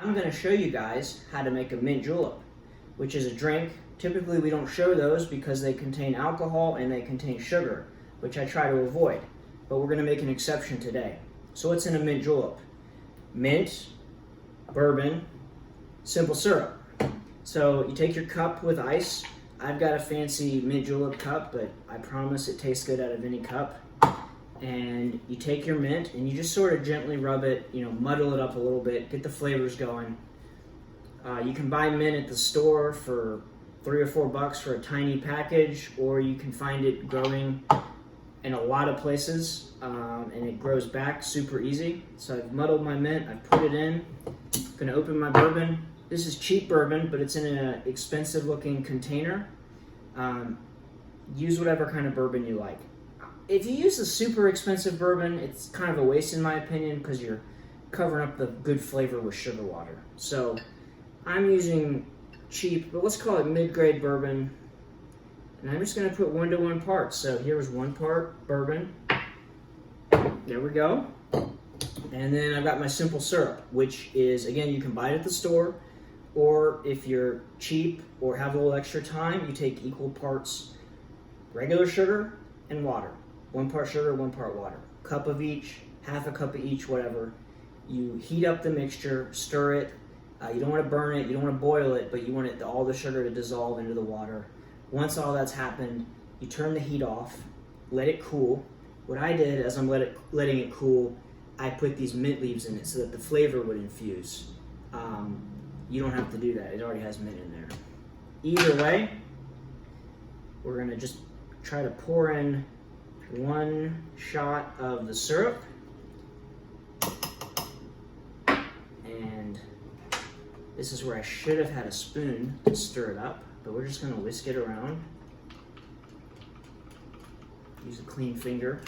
I'm going to show you guys how to make a mint julep, which is a drink. Typically we don't show those because they contain alcohol and they contain sugar, which I try to avoid, but we're going to make an exception today. So what's in a mint julep? Mint, bourbon, simple syrup. So you take your cup with ice. I've got a fancy mint julep cup, but I promise it tastes good out of any cup. And you take your mint and you just sort of gently rub it, muddle it up a little bit, get the flavors going. You can buy mint at the store for $3 or $4 for a tiny package, or you can find it growing in a lot of places, and it grows back super easy. So I've muddled my mint, I've put it in. I'm gonna open my bourbon. This is cheap bourbon, but it's in an expensive looking container. Use whatever kind of bourbon you like. If you use the super expensive bourbon, it's kind of a waste in my opinion because you're covering up the good flavor with sugar water. So I'm using cheap, but let's call it mid-grade bourbon. And I'm just gonna put 1-to-1 parts. So here's 1 part bourbon. There we go. And then I've got my simple syrup, which is, again, you can buy it at the store, or if you're cheap or have a little extra time, you take equal parts regular sugar and water. 1 part sugar, 1 part water. Cup of each, half a cup of each, whatever. You heat up the mixture, stir it. You don't want to burn it, you don't want to boil it, but you want all the sugar to dissolve into the water. Once all that's happened, you turn the heat off, let it cool. What I did as I'm letting it cool, I put these mint leaves in it so that the flavor would infuse. You don't have to do that, it already has mint in there. Either way, we're gonna just try to pour in 1 shot of the syrup. And this is where I should have had a spoon to stir it up, but we're just gonna whisk it around. Use a clean finger.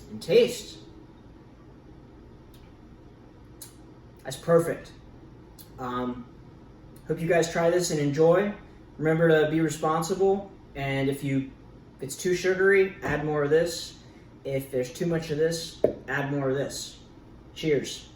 And taste. That's perfect. Hope you guys try this and enjoy. Remember to be responsible, and if it's too sugary, add more of this. If there's too much of this, add more of this. Cheers.